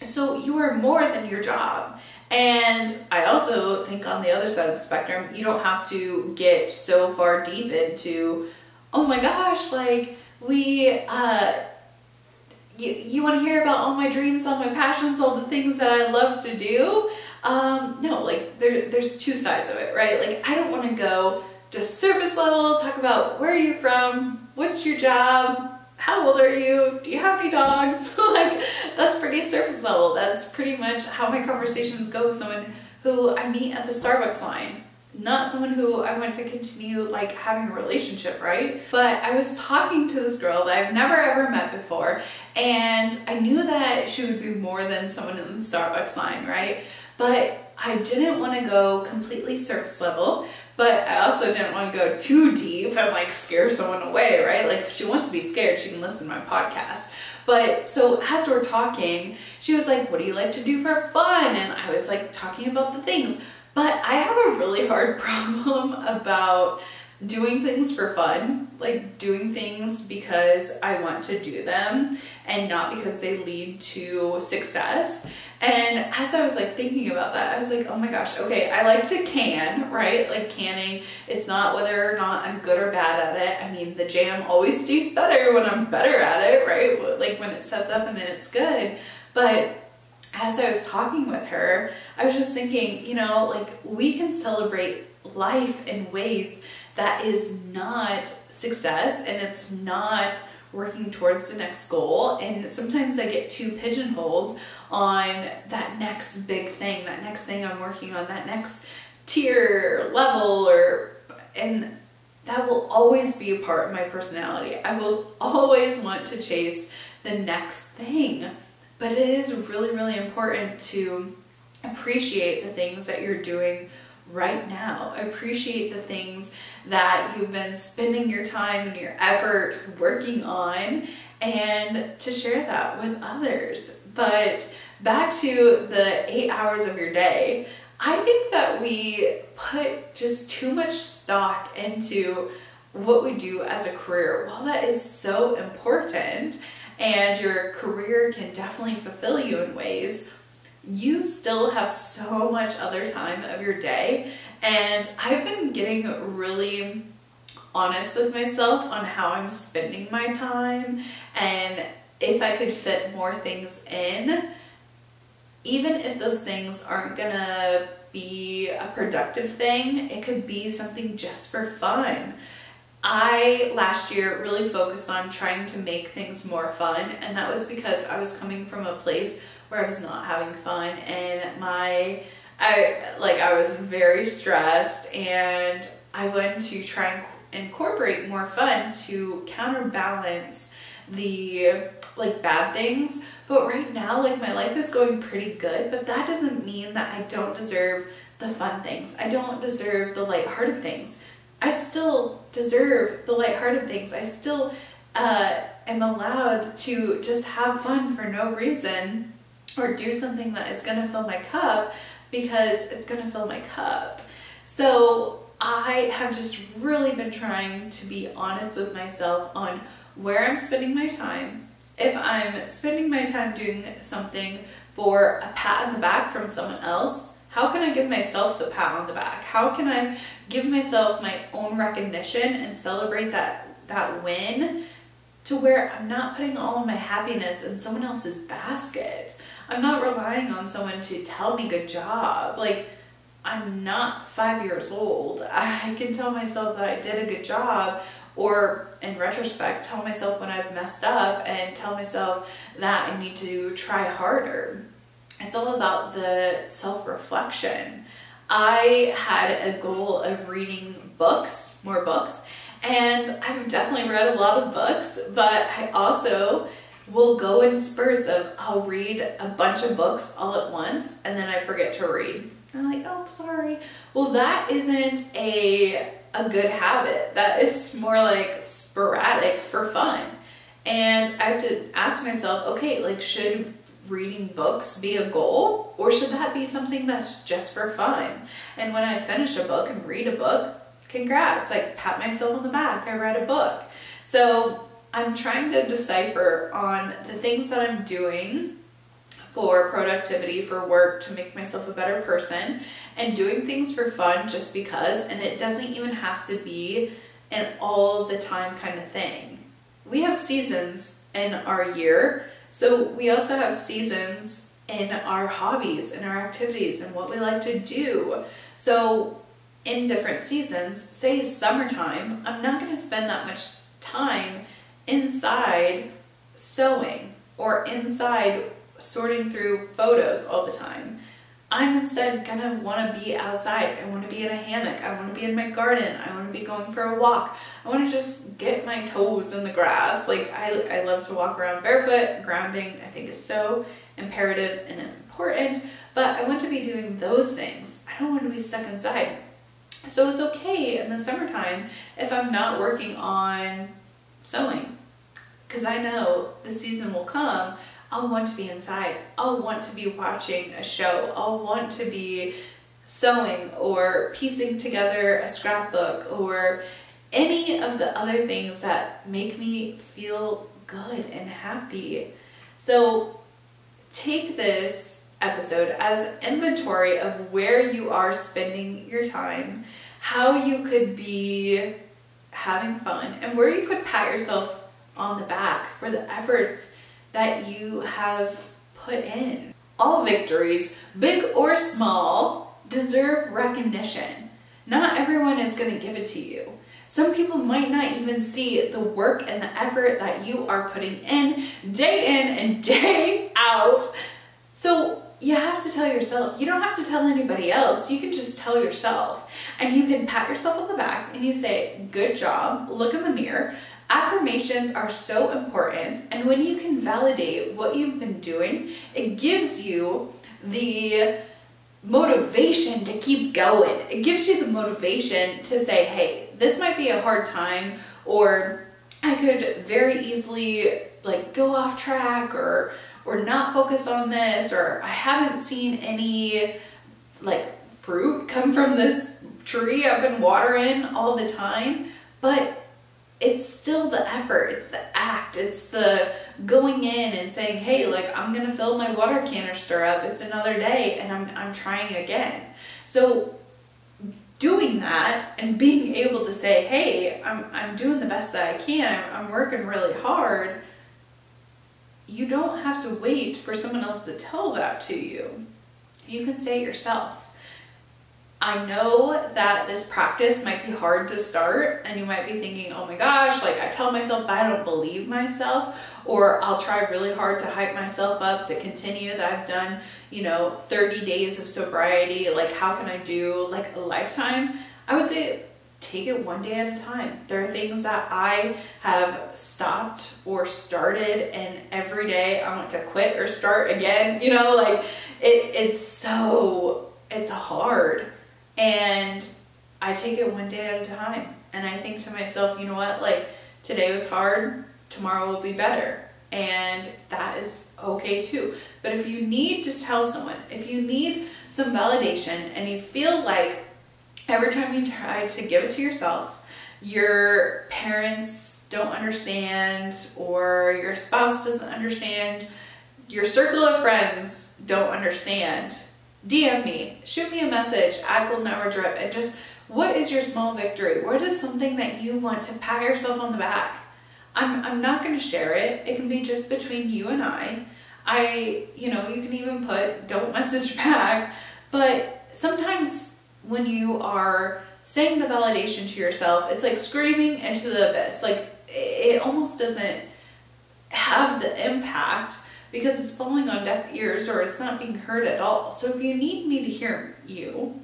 So you are more than your job. And I also think on the other side of the spectrum, you don't have to get so far deep into, oh my gosh, like you want to hear about all my dreams, all my passions, all the things that I love to do? No, like there's two sides of it, right? Like, I don't want to go just surface level, talk about where are you from, what's your job, how old are you, do you have any dogs? Like, that's pretty surface level. That's pretty much how my conversations go with someone who I meet at the Starbucks line. Not someone who I want to continue like having a relationship, right? But I was talking to this girl that I've never ever met before, and I knew that she would be more than someone in the Starbucks line, right? But I didn't want to go completely surface level, but I also didn't want to go too deep and like scare someone away, right? Like, if she wants to be scared, she can listen to my podcast. But so as we're talking, she was like, what do you like to do for fun? And I was like talking about the things. But I have a really hard problem about doing things for fun, like doing things because I want to do them and not because they lead to success. And as I was like thinking about that, I was like, oh my gosh, okay, I like to can, right? Like canning, it's not whether or not I'm good or bad at it. I mean, the jam always tastes better when I'm better at it, right? Like when it sets up and it's good. But as I was talking with her, I was just thinking, you know, like we can celebrate life in ways that is not success, and it's not working towards the next goal. And sometimes I get too pigeonholed on that next big thing, that next thing I'm working on, that next tier level, and that will always be a part of my personality. I will always want to chase the next thing. But it is really, really important to appreciate the things that you're doing right now. Appreciate the things that you've been spending your time and your effort working on, and to share that with others. But back to the 8 hours of your day, I think that we put just too much stock into what we do as a career, while that is so important and your career can definitely fulfill you in ways, you still have so much other time of your day. And I've been getting really honest with myself on how I'm spending my time, and if I could fit more things in, even if those things aren't gonna be a productive thing, it could be something just for fun. I last year really focused on trying to make things more fun, and that was because I was coming from a place where I was not having fun, and I was very stressed, and I wanted to try and incorporate more fun to counterbalance the bad things. But right now, my life is going pretty good, but that doesn't mean that I don't deserve the fun things. I don't deserve the lighthearted things. I still deserve the lighthearted things. I still am allowed to just have fun for no reason, or do something that is gonna fill my cup because it's gonna fill my cup. So I have just really been trying to be honest with myself on where I'm spending my time. If I'm spending my time doing something for a pat on the back from someone else, how can I give myself the pat on the back? How can I give myself my own recognition and celebrate that win, to where I'm not putting all of my happiness in someone else's basket? I'm not relying on someone to tell me good job. I'm not 5 years old. I can tell myself that I did a good job, or in retrospect, tell myself when I've messed up and tell myself that I need to try harder. It's all about the self-reflection. I had a goal of reading books, more books, and I've definitely read a lot of books, but I also will go in spurts of I'll read a bunch of books all at once and then I forget to read. I'm like, oh, sorry. Well, that isn't a good habit. That is more sporadic for fun. And I have to ask myself, okay, should reading books be a goal, or should that be something that's just for fun? And when I finish a book and read a book, congrats, pat myself on the back, I read a book. So I'm trying to decipher on the things that I'm doing for productivity, for work, to make myself a better person, and doing things for fun just because, and it doesn't even have to be an all the time kind of thing. We have seasons in our year, so we also have seasons in our hobbies and our activities and what we like to do. So in different seasons, say summertime, I'm not going to spend that much time inside sewing or inside sorting through photos all the time. I'm instead gonna want to be outside. I want to be in a hammock. I want to be in my garden. I want to be going for a walk. I want to just get my toes in the grass. I love to walk around barefoot. Grounding, I think, is so imperative and important, but I want to be doing those things. I don't want to be stuck inside. So it's okay in the summertime if I'm not working on sewing, because I know the season will come. I'll want to be inside. I'll want to be watching a show. I'll want to be sewing or piecing together a scrapbook or any of the other things that make me feel good and happy. So take this episode as inventory of where you are spending your time, how you could be having fun, and where you could pat yourself on the back for the efforts that you have put in. All victories, big or small, deserve recognition. Not everyone is going to give it to you. Some people might not even see the work and the effort that you are putting in and day out. So you have to tell yourself. You don't have to tell anybody else. You can just tell yourself. And you can pat yourself on the back and you say, good job, look in the mirror. Affirmations are so important, and when you can validate what you've been doing, it gives you the motivation to keep going. It gives you the motivation to say, hey, this might be a hard time, or I could very easily go off track or not focus on this, or I haven't seen any fruit come from this tree I've been watering all the time. But it's still the effort, it's the act, it's the going in and saying, hey, like, I'm gonna fill my water canister up, it's another day, and I'm trying again. So doing that and being able to say, hey, I'm doing the best that I can, I'm working really hard, you don't have to wait for someone else to tell that to you. You can say it yourself. I know that this practice might be hard to start, and you might be thinking, oh my gosh, like, I tell myself, but I don't believe myself, or I'll try really hard to hype myself up to continue that I've done, 30 days of sobriety. Like, how can I do like a lifetime? I would say take it one day at a time. There are things that I have stopped or started, and every day I want to quit or start again. Like, it's hard. And I take it one day at a time. And I think to myself, you know what, like, today was hard, tomorrow will be better. And that is okay too. But if you need to tell someone, if you need some validation, and you feel like every time you try to give it to yourself, your parents don't understand, or your spouse doesn't understand, your circle of friends don't understand, DM me, shoot me a message at Golden Hour Drip, and just, what is your small victory? What is something that you want to pat yourself on the back? I'm not going to share it. It can be just between you and I. You can even put, don't message back. But sometimes when you are saying the validation to yourself, it's like screaming into the abyss. Like, it almost doesn't have the impact, because it's falling on deaf ears, or it's not being heard at all. So if you need me to hear you,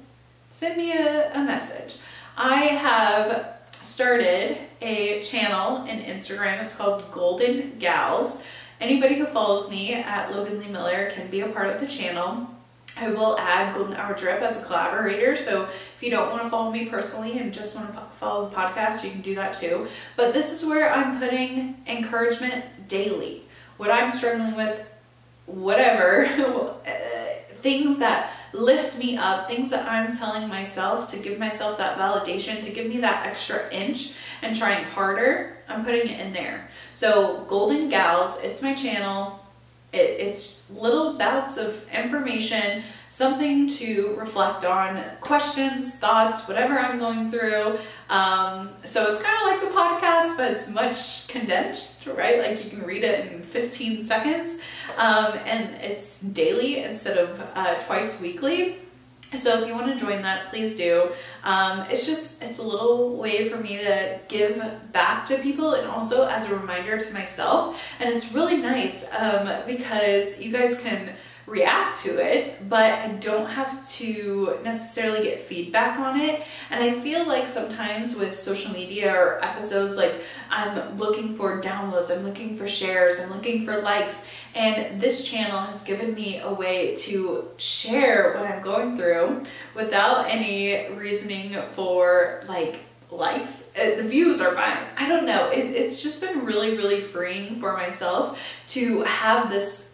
send me a message. I have started a channel in Instagram. It's called Golden Gals. Anybody who follows me at Logan Lee Miller can be a part of the channel. I will add Golden Hour Drip as a collaborator, so if you don't want to follow me personally and just want to follow the podcast, you can do that too. But this is where I'm putting encouragement daily. What I'm struggling with, whatever, things that lift me up, things that I'm telling myself to give myself that validation, to give me that extra inch and trying harder, I'm putting it in there. So Golden Gals, it's my channel. It's little bouts of information, something to reflect on, questions, thoughts, whatever I'm going through. So it's kind of like the podcast, but it's much condensed, right? Like, you can read it in 15 seconds. And it's daily instead of twice weekly. So if you want to join that, please do. It's a little way for me to give back to people, and also as a reminder to myself. And it's really nice because you guys can react to it, but I don't have to necessarily get feedback on it. And I feel like sometimes with social media or episodes, like, I'm looking for downloads, I'm looking for shares, I'm looking for likes. And this channel has given me a way to share what I'm going through without any reasoning for likes. The views are fine. I don't know. It's just been really, really freeing for myself to have this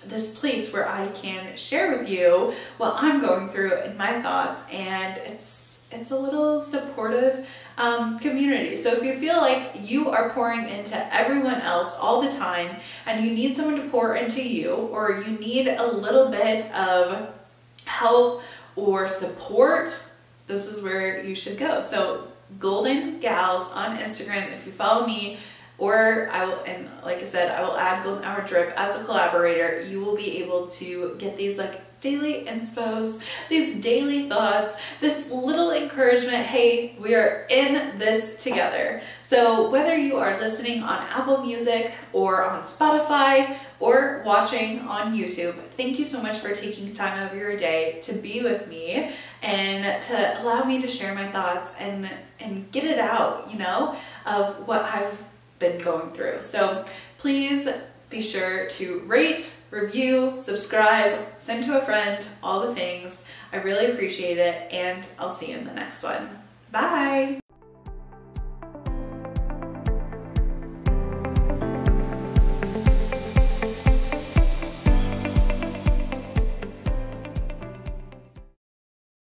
this place where I can share with you what I'm going through and my thoughts, and it's a little supportive community. So if you feel like you are pouring into everyone else all the time, and you need someone to pour into you, or you need a little bit of help or support, this is where you should go. So Golden Gals on Instagram, if you follow me, or and like I said, I will add Golden Hour Drip as a collaborator. You will be able to get these daily inspos, these daily thoughts, this little encouragement. Hey, we are in this together. So whether you are listening on Apple Music or on Spotify or watching on YouTube, thank you so much for taking time out of your day to be with me and to allow me to share my thoughts and get it out, of what I've been going through. So please be sure to rate, review, subscribe, send to a friend, all the things. I really appreciate it, and I'll see you in the next one. Bye!